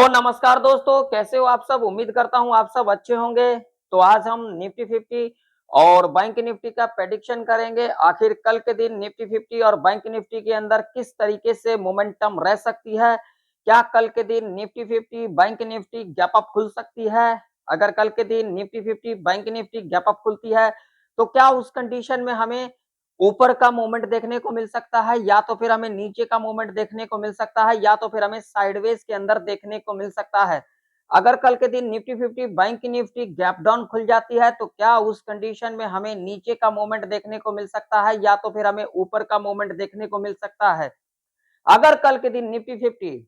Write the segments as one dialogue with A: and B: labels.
A: तो नमस्कार दोस्तों, कैसे हो आप सब। उम्मीद करता हूं आप सब अच्छे होंगे। तो आज हम निफ्टी 50 और बैंक निफ्टी का प्रेडिक्शन करेंगे। आखिर कल के दिन निफ्टी 50 और बैंक निफ्टी के अंदर किस तरीके से मोमेंटम रह सकती है। क्या कल के दिन Nifty 50 bank Nifty gap up खुल सकती है। अगर कल के दिन Nifty 50 bank Nifty gap up खुलती है तो क्या उस कंडीशन में हमें ऊपर का मूवमेंट देखने को मिल सकता है, या तो फिर हमें नीचे का मूवमेंट देखने को मिल सकता है, या तो फिर हमें साइडवेज के अंदर देखने को मिल सकता है। अगर कल के दिन Nifty 50 bank Nifty gap down खुल जाती है तो क्या उस कंडीशन में हमें नीचे का मूवमेंट देखने को मिल सकता है, या तो फिर हमें ऊपर का मूवमेंट देखने को मिल सकता है। अगर कल के दिन निफ्टी 50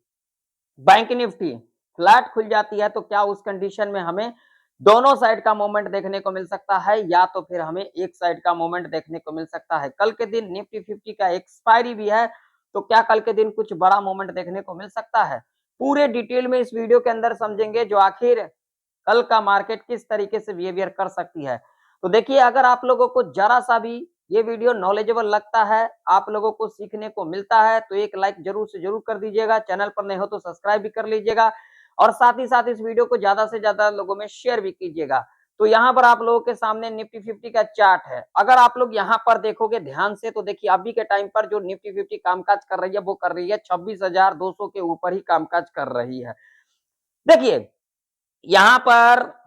A: बैंक निफ्टी फ्लैट खुल जाती है तो क्या उस कंडीशन में हमें दोनों साइड का मूवमेंट देखने को मिल सकता है, या तो फिर हमें एक साइड का मूवमेंट देखने को मिल सकता है। कल के दिन निफ्टी 50 का एक्सपायरी भी है तो क्या कल के दिन कुछ बड़ा मूवमेंट देखने को मिल सकता है। पूरे डिटेल में इस वीडियो के अंदर समझेंगे जो आखिर कल का मार्केट किस तरीके से बिहेवियर कर सकती है। तो देखिए, अगर आप लोगों को जरा सा भी ये वीडियो नॉलेजेबल लगता है, आप लोगों को सीखने को मिलता है, तो एक लाइक जरूर से जरूर कर दीजिएगा। चैनल पर नए हो तो सब्सक्राइब भी कर लीजिएगा और साथ ही साथ इस वीडियो को ज्यादा से ज्यादा लोगों में शेयर भी कीजिएगा। तो यहाँ पर आप लोगों के सामने निफ्टी 50 का चार्ट है। अगर आप लोग यहाँ पर देखोगे ध्यान से तो देखिए, अभी के टाइम पर जो निफ्टी 50 कामकाज कर रही है वो कर रही है 26,200 के ऊपर ही कामकाज कर रही है। देखिए यहाँ पर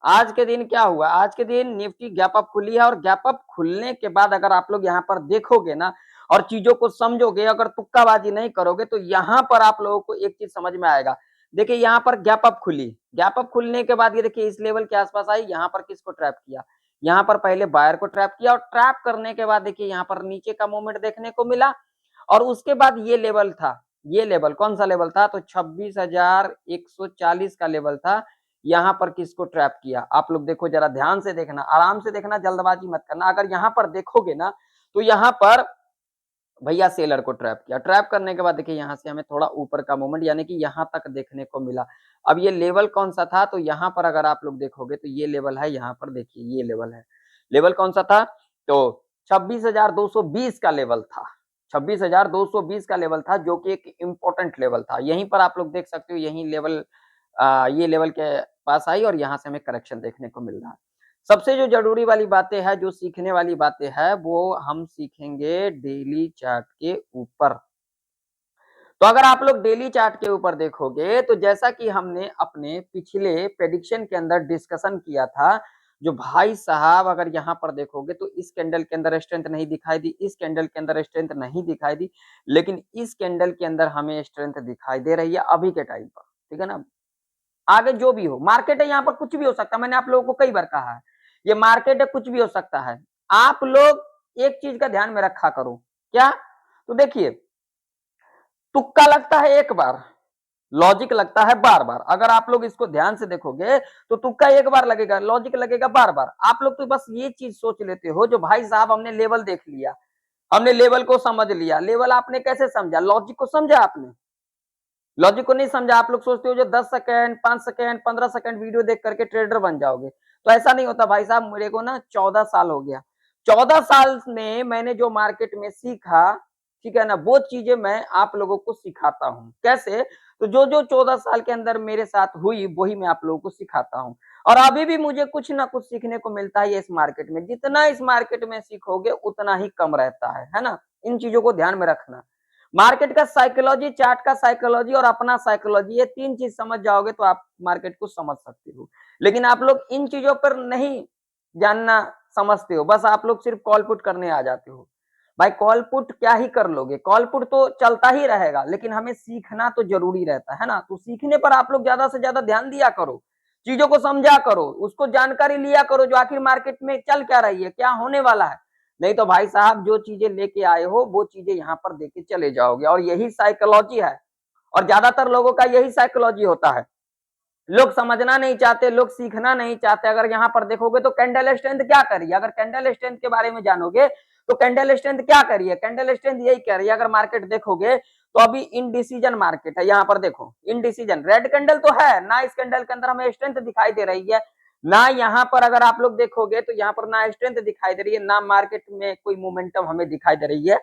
A: आज के दिन क्या हुआ, आज के दिन निफ्टी गैप अप खुली है और गैप अप खुलने के बाद अगर आप लोग यहाँ पर देखोगे ना और चीजों को समझोगे, अगर तुक्काबाजी नहीं करोगे तो यहाँ पर आप लोगों को एक चीज समझ में आएगा। देखिए यहाँ पर गैप अप खुली, गैप अप खुलने के बाद ये देखिए इस लेवल के आसपास आई। यहाँ पर किसको ट्रैप किया, यहाँ पर पहले बायर को ट्रैप किया और ट्रैप करने के बाद देखिए यहाँ पर नीचे का मूवमेंट देखने को मिला। और उसके बाद ये लेवल था, ये लेवल कौन सा लेवल था, तो 26,140 का लेवल था। यहाँ पर किसको ट्रैप किया, आप लोग देखो जरा ध्यान से देखना, आराम से देखना, जल्दबाजी मत करना। अगर यहाँ पर देखोगे ना तो यहाँ पर भैया सेलर को ट्रैप किया। ट्रैप करने के बाद देखिए यहाँ से हमें थोड़ा ऊपर का मूवमेंट यानी कि यहाँ तक देखने को मिला। अब ये लेवल कौन सा था, तो यहाँ पर अगर आप लोग देखोगे तो ये लेवल है, यहाँ पर देखिए ये लेवल है। लेवल कौन सा था, तो 26,220 का लेवल था। 26,220 का लेवल था जो कि एक इंपॉर्टेंट लेवल था। यहीं पर आप लोग देख सकते हो, यही लेवल ये लेवल के पास आई और यहाँ से हमें करेक्शन देखने को मिल रहा है। सबसे जो जरूरी वाली बातें है, जो सीखने वाली बातें है, वो हम सीखेंगे डेली चार्ट के ऊपर। तो अगर आप लोग डेली चार्ट के ऊपर देखोगे तो जैसा कि हमने अपने पिछले प्रेडिक्शन के अंदर डिस्कशन किया था, जो भाई साहब अगर यहाँ पर देखोगे तो इस कैंडल के अंदर स्ट्रेंथ नहीं दिखाई दी, इस कैंडल के अंदर स्ट्रेंथ नहीं दिखाई दी, लेकिन इस कैंडल के अंदर हमें स्ट्रेंथ दिखाई दे रही है अभी के टाइम पर। ठीक है ना, आगे जो भी हो मार्केट है, यहाँ पर कुछ भी हो सकता है। मैंने आप लोगों को कई बार कहा है, ये मार्केट है, कुछ भी हो सकता है। आप लोग एक चीज का ध्यान में रखा करो, क्या, तो देखिए तुक्का लगता है एक बार, लॉजिक लगता है बार बार। अगर आप लोग इसको ध्यान से देखोगे तो तुक्का एक बार लगेगा, लॉजिक लगेगा बार बार। आप लोग तो बस ये चीज सोच लेते हो, जो भाई साहब हमने लेवल देख लिया, हमने लेवल को समझ लिया। लेवल आपने कैसे समझा, लॉजिक को समझा आपने, लॉजिक को नहीं समझा। आप लोग सोचते हो जो 10 सेकंड 5 सेकंड 15 सेकंड वीडियो देख करके ट्रेडर बन जाओगे, तो ऐसा नहीं होता भाई साहब। मेरे को ना 14 साल हो गया, 14 साल में मैंने जो मार्केट में सीखा, ठीक है ना, वो चीजें मैं आप लोगों को सिखाता हूँ। कैसे, तो जो जो 14 साल के अंदर मेरे साथ हुई वही मैं आप लोगों को सिखाता हूँ। और अभी भी मुझे कुछ ना कुछ सीखने को मिलता है इस मार्केट में। जितना इस मार्केट में सीखोगे उतना ही कम रहता है ना। इन चीजों को ध्यान में रखना। मार्केट का साइकोलॉजी, चार्ट का साइकोलॉजी और अपना साइकोलॉजी, ये तीन चीज समझ जाओगे तो आप मार्केट को समझ सकते हो। लेकिन आप लोग इन चीजों पर नहीं जानना समझते हो, बस आप लोग सिर्फ कॉल पुट करने आ जाते हो। भाई कॉल पुट क्या ही कर लोगे, कॉल पुट तो चलता ही रहेगा, लेकिन हमें सीखना तो जरूरी रहता है ना। तो सीखने पर आप लोग ज्यादा से ज्यादा ध्यान दिया करो, चीजों को समझा करो, उसको जानकारी लिया करो, जो आखिर मार्केट में चल क्या रही है, क्या होने वाला है। नहीं तो भाई साहब जो चीजें लेके आए हो वो चीजें यहाँ पर देके चले जाओगे, और यही साइकोलॉजी है। और ज्यादातर लोगों का यही साइकोलॉजी होता है, लोग समझना नहीं चाहते, लोग सीखना नहीं चाहते। अगर यहाँ पर देखोगे तो कैंडल स्ट्रेंथ क्या करिए, अगर कैंडल स्ट्रेंथ के बारे में जानोगे तो कैंडल स्ट्रेंथ क्या करिए, कैंडल स्ट्रेंथ यही कह रही है। अगर मार्केट देखोगे तो अभी इनडिसीजन मार्केट है, यहाँ पर देखो इनडिसीजन, रेड कैंडल तो है ना, इस कैंडल के अंदर हमें स्ट्रेंथ दिखाई दे रही है ना। यहाँ पर अगर आप लोग देखोगे तो यहाँ पर ना स्ट्रेंथ दिखाई दे रही है, ना मार्केट में कोई मोमेंटम हमें दिखाई दे रही है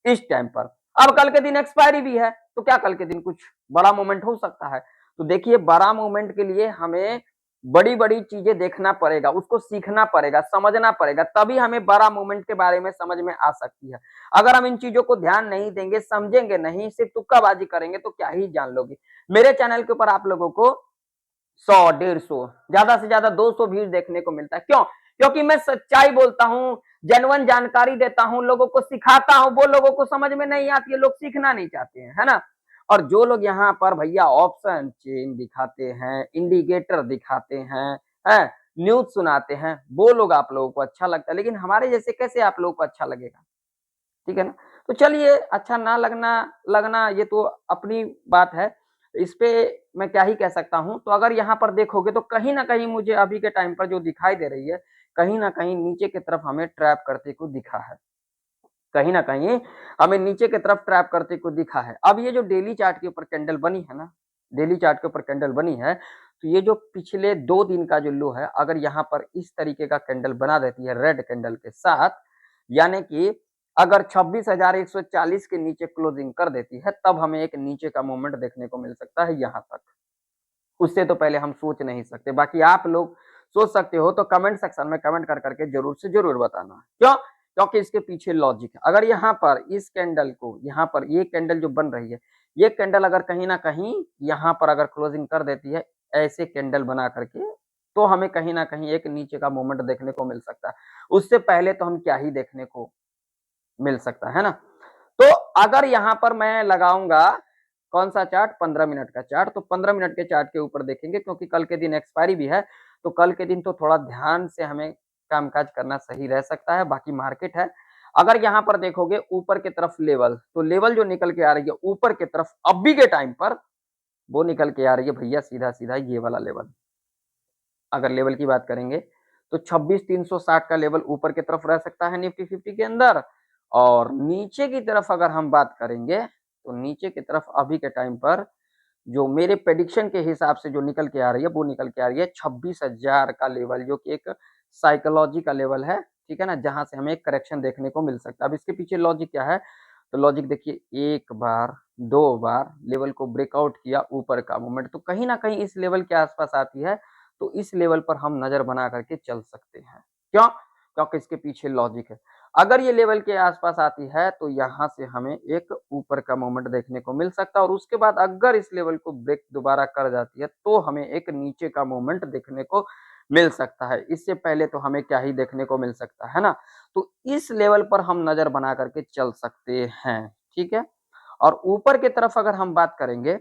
A: इस टाइम पर। अब कल के दिन एक्सपायरी भी है, तो क्या कल के दिन कुछ बड़ा मोमेंट हो सकता है। तो देखिए बड़ा मूवमेंट के लिए हमें बड़ी-बड़ी चीजें देखना पड़ेगा, उसको सीखना पड़ेगा, समझना पड़ेगा, तभी हमें बड़ा मूवमेंट के बारे में समझ में आ सकती है। अगर हम इन चीजों को ध्यान नहीं देंगे, समझेंगे नहीं, सिर्फ तुक्काबाजी करेंगे तो क्या ही जान लोगे। मेरे चैनल के ऊपर आप लोगों को 100, 150 ज्यादा से ज्यादा 200 व्यूज देखने को मिलता है। क्यों? क्योंकि मैं सच्चाई बोलता हूँ, जेन्युइन जानकारी देता हूँ, लोगों को सिखाता हूँ, वो लोगों को समझ में नहीं आती है, लोग सीखना नहीं चाहते हैं, है ना? और जो लोग यहाँ पर भैया ऑप्शन चेन दिखाते हैं, इंडिकेटर दिखाते हैं, न्यूज सुनाते हैं, वो लोग आप लोगों को अच्छा लगता है, लेकिन हमारे जैसे कैसे आप लोगों को अच्छा लगेगा? ठीक है ना? तो चलिए अच्छा ना लगना लगना ये तो अपनी बात है। इस पे मैं क्या ही कह सकता हूँ। तो अगर यहाँ पर देखोगे तो कहीं न कहीं मुझे अभी के टाइम पर जो दिखाई दे रही है, कहीं न कहीं नीचे की तरफ हमें ट्रैप करते को दिखा है। कहीं न कहीं हमें नीचे की तरफ ट्रैप करते को दिखा है। अब ये जो डेली चार्ट के ऊपर कैंडल बनी है ना, डेली चार्ट के ऊपर कैंडल बनी है, तो ये जो पिछले 2 दिन का जो लो है, अगर यहाँ पर इस तरीके का कैंडल बना देती है रेड कैंडल के साथ, यानी कि अगर 26,140 के नीचे क्लोजिंग कर देती है, तब हमें एक नीचे का मूवमेंट देखने को मिल सकता है यहाँ तक। उससे तो पहले हम सोच नहीं सकते। बाकी आप लोग सोच सकते हो तो कमेंट सेक्शन में कमेंट कर करके ज़रूर से ज़रूर बताना। क्यों? क्योंकि इसके पीछे लॉजिक है। अगर यहाँ पर इस कैंडल को यहाँ पर ये कैंडल जो बन रही है, ये कैंडल अगर कहीं न कहीं यहाँ पर अगर क्लोजिंग कर देती है, ऐसे कैंडल बना करके, तो हमें कहीं न कहीं एक नीचे का मूवमेंट देखने को मिल सकता है। उससे पहले तो हम क्या ही देखने को मिल सकता है ना? तो अगर यहाँ पर मैं लगाऊँगा कौन-सा चार्ट 15 मिनट का चार्ट, तो 15 मिनट के चार्ट के ऊपर देखेंगे क्योंकि कल के दिन एक्सपायरी भी है, तो कल के दिन तो थोड़ा ध्यान से हमें कामकाज करना सही रह सकता है, बाकी मार्केट है। अगर यहाँ पर देखोगे ऊपर की तरफ लेवल, तो लेवल जो निकल के आ रही है ऊपर की तरफ अभी के टाइम पर, वो निकल के आ रही है भैया सीधा-सीधा ये वाला लेवल। अगर लेवल की बात करेंगे, तो 26,360 का लेवल ऊपर की तरफ रह सकता है निफ्टी 50 के अंदर और नीचे की तरफ अगर हम बात करेंगे, तो नीचे की तरफ अभी के टाइम पर जो मेरे प्रेडिक्शन के हिसाब से जो निकल के आ रही है, वो निकल के आ रही है 26,000 का लेवल जो कि एक साइकोलॉजी का लेवल है, ठीक है ना? जहाँ से हमें एक करेक्शन देखने को मिल सकता है। अब इसके पीछे लॉजिक क्या है? तो लॉजिक देखिए 1 बार, 2 बार लेवल को ब्रेकआउट किया ऊपर का मूवमेंट, तो कहीं न कहीं इस लेवल के आस-पास आती है, तो इस लेवल पर हम नज़र बना करके चल सकते हैं। क्यों? क्योंकि इसके पीछे लॉजिक है। अगर ये लेवल के आस-पास आती है, तो यहाँ से हमें एक ऊपर का मूवमेंट देखने को मिल सकता है और उसके बाद अगर इस लेवल को ब्रेक दोबारा कर जाती है, तो हमें एक नीचे का मूवमेंट देखने को मिल सकता है। इससे पहले तो हमें क्या ही देखने को मिल सकता है ना? तो इस लेवल पर हम नज़र बना करके चल सकते हैं, ठीक है? और ऊपर की तरफ अगर हम बात करेंगे,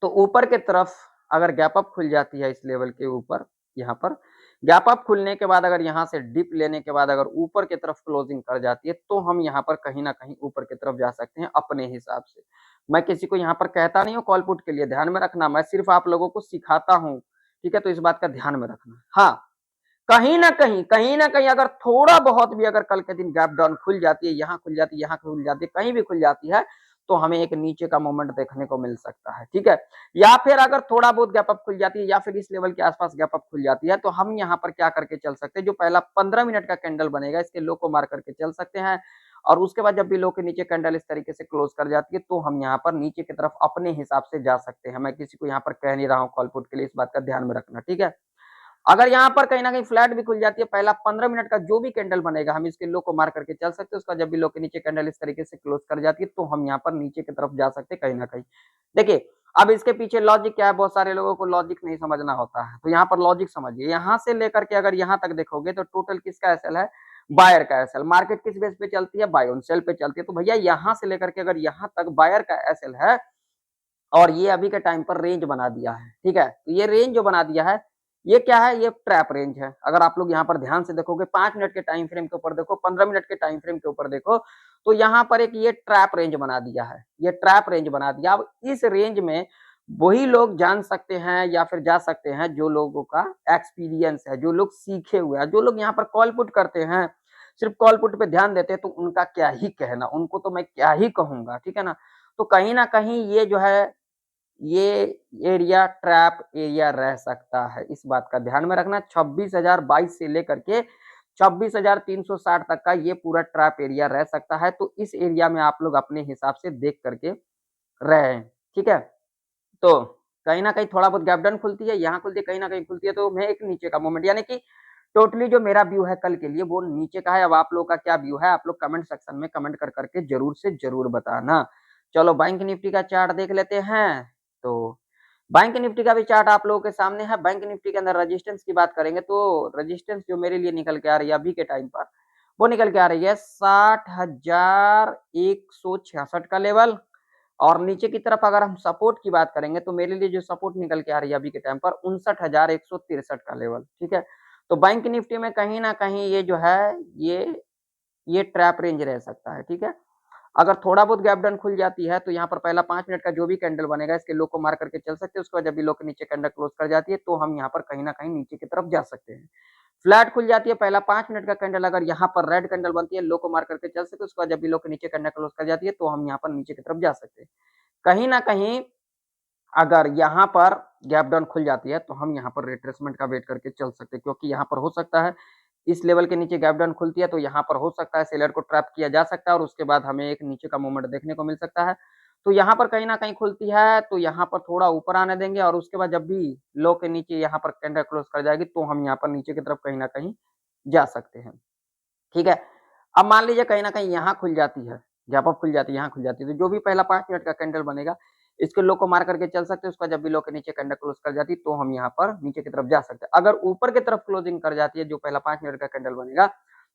A: तो ऊपर की तरफ अगर गैप अप खुल जाती है इस लेवल के ऊपर, यहाँ पर गैप अप खुलने के बाद अगर यहाँ से डिप लेने के बाद अगर ऊपर की तरफ क्लोजिंग कर जाती है, तो हम यहाँ पर कहीं न कहीं ऊपर की तरफ जा सकते हैं अपने हिसाब से। मैं किसी को यहाँ पर कहता नहीं हूँ कॉल पुट के लिए, ध्यान में रखना, मैं सिर्फ आप लोगों को सिखाता हूँ, ठीक है? तो इस बात का ध्यान में रखना। हाँ, कहीं न कहीं अगर थोड़ा बहुत भी अगर कल के दिन गैप डाउन खुल जाती है, यहाँ खुल जाती है, यहाँ खुल जाती है, कहीं भी खुल जाती है, तो हमें एक नीचे का मोमेंट देखने को मिल सकता है, ठीक है? या फिर अगर थोड़ा बहुत गैप अप खुल जाती है या फिर इस लेवल के आस-पास गैप अप खुल जाती है, तो हम यहाँ पर क्या करके चल सकते हैं, जो पहला 15 मिनट का कैंडल बनेगा, इसके लो को मार करके चल सकते हैं और उसके बाद जब भी लो के नीचे कैंडल इस तरीके से क्लोज कर जाती है, तो हम यहाँ पर नीचे की तरफ अपने हिसाब से जा सकते हैं। मैं किसी को यहाँ पर कह नहीं रहा हूँ कॉल पुट के लिए, इस बात का ध्यान में रखना, ठीक है? अगर यहाँ पर कहीं न कहीं फ्लैट भी खुल जाती है, पहला 15 मिनट का जो भी कैंडल बनेगा, हम इसके लो को मार करके चल सकते हैं, उसका जब भी लो के नीचे कैंडल इस तरीके से क्लोज़ कर जाती है, तो हम यहाँ पर नीचे की तरफ जा सकते हैं कहीं न कहीं। देखिए, अब इसके पीछे लॉजिक क्या है, बहुत सारे लोगों को लॉजिक नहीं समझना होता है, तो यहाँ पर लॉजिक समझिए। यहाँ से लेकर के अगर यहाँ तक देखोगे, तो टोटल किसका एसएल है? बायर का एसएल। मार्केट किस बेस पे चलती है? बाय ऑन सेल पे चलती है, तो भैया यहाँ से लेकर के अगर यहाँ तक बायर का एसएल है और ये अभी के टाइम पर रेंज बना दिया है, ठीक है? तो ये रेंज जो बना दिया है, ये क्या है? ये ट्रैप रेंज है। अगर आप लोग यहाँ पर ध्यान से देखोगे 5 मिनट के टाइम फ्रेम के ऊपर देखो, 15 मिनट के टाइम फ्रेम के ऊपर देखो, तो यहाँ पर एक ये ट्रैप रेंज बना दिया है। ये ट्रैप रेंज बना दिया। अब इस रेंज में वही लोग जान सकते हैं या फिर जा सकते हैं जो लोगों का एक्सपीरियंस है, जो लोग सीखे हुए हैं, जो लोग यहाँ पर कॉल पुट करते हैं, सिर्फ कॉल पुट पे ध्यान देते हैं, तो उनका क्या ही कहना, उनको तो मैं क्या ही कहूँगा, ठीक है ना? तो कहीं न कहीं ये जो है ये एरिया ट्रैप एरिया रह सकता है, इस बात का ध्यान में रखना। 26,022 से लेकर के 26,360 तक का ये पूरा ट्रैप एरिया रह सकता है, तो इस एरिया में आप लोग अपने हिसाब से देख करके रहें, ठीक है? तो कहीं ना कहीं थोड़ा बहुत गैप डाउन खुलती है, यहाँ खुलती है, कहीं ना कहीं खुलती है, तो मैं एक नीचे का मूवमेंट, यानी कि टोटली जो मेरा व्यू है कल के लिए वो नीचे का है। अब आप लोगों का क्या व्यू है, आप लोग कमेंट सेक्शन में कमेंट कर करके जरूर से जरूर बताना। चलो बैंक निफ्टी का चार्ट देख लेते हैं। तो बैंक निफ्टी का भी चार्ट आप लोगों के सामने है। बैंक निफ्टी के अंदर रेजिस्टेंस की बात करेंगे तो रेजिस्टेंस जो मेरे लिए निकल के आ रही है अभी के टाइम पर, वो निकल के आ रही है 60,166 का लेवल। और नीचे की तरफ अगर हम सपोर्ट की बात करेंगे तो मेरे लिए जो सपोर्ट निकल के आ रही है अभी के टाइम पर 59,163 का लेवल, ठीक है। तो बैंक निफ्टी में कहीं ना कहीं ये जो है ये ट्रैप रेंज रह सकता है, ठीक है। अगर थोड़ा बहुत गैप डाउन खुल जाती है तो यहाँ पर पहला 5 मिनट का जो भी कैंडल बनेगा इसके लो को मार करके चल सकते हैं। उसके बाद जब भी लो के नीचे कैंडल क्लोज कर जाती है तो हम यहाँ पर कहीं ना कहीं नीचे की तरफ जा सकते हैं। फ्लैट खुल जाती है, पहला 5 मिनट का कैंडल अगर यहाँ पर रेड कैंडल बनती है, लो को मार करके चल सकते हैं। उसके बाद जब भी लो के नीचे कैंडल क्लोज कर जाती है तो हम यहाँ पर नीचे की तरफ जा सकते हैं। कहीं ना कहीं अगर यहाँ पर गैप डाउन खुल जाती है तो हम यहाँ पर रिट्रेसमेंट का वेट करके चल सकते हैं, क्योंकि यहाँ पर हो सकता है इस लेवल के नीचे गैप डाउन खुलती है तो यहाँ पर हो सकता है सेलर को ट्रैप किया जा सकता है और उसके बाद हमें एक नीचे का मूवमेंट देखने को मिल सकता है। तो यहाँ पर कहीं ना कहीं खुलती है तो यहाँ पर थोड़ा ऊपर आने देंगे और उसके बाद जब भी लो के नीचे यहाँ पर कैंडल क्लोज कर जाएगी तो हम यहाँ पर नीचे की तरफ कहीं ना कहीं जा सकते हैं, ठीक है। अब मान लीजिए कहीं ना कहीं यहाँ खुल जाती है, गैप अप खुल जाती है, यहाँ खुल जाती है, तो जो भी पहला 5 मिनट का कैंडल बनेगा इसके लो को मार करके चल सकते हैं। उसका जब भी लो के नीचे कैंडल क्लोज कर जाती है तो हम यहाँ पर नीचे की तरफ जा सकते हैं। अगर ऊपर की तरफ क्लोजिंग कर जाती है जो पहला 5 मिनट का कैंडल बनेगा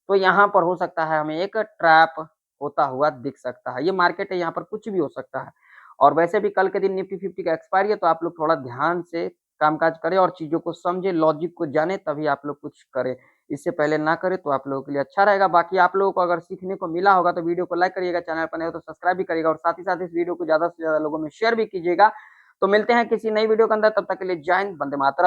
A: तो यहाँ पर हो सकता है हमें एक ट्रैप होता हुआ दिख सकता है। ये मार्केट है, यहाँ पर कुछ भी हो सकता है। और वैसे भी कल के दिन निफ्टी 50 का एक्सपायरी है तो आप लोग थोड़ा ध्यान से कामकाज करें और चीजों को समझे, लॉजिक को जाने, तभी आप लोग कुछ करें। इससे पहले ना करें तो आप लोगों के लिए अच्छा रहेगा। बाकी आप लोगों को अगर सीखने को मिला होगा तो वीडियो को लाइक करिएगा, चैनल पर नए हो तो सब्सक्राइब भी करिएगा और साथ ही साथ इस वीडियो को ज्यादा से ज्यादा लोगों में शेयर भी कीजिएगा। तो मिलते हैं किसी नई वीडियो के अंदर, तब तक के लिए जय हिंद, वंदे मातरम।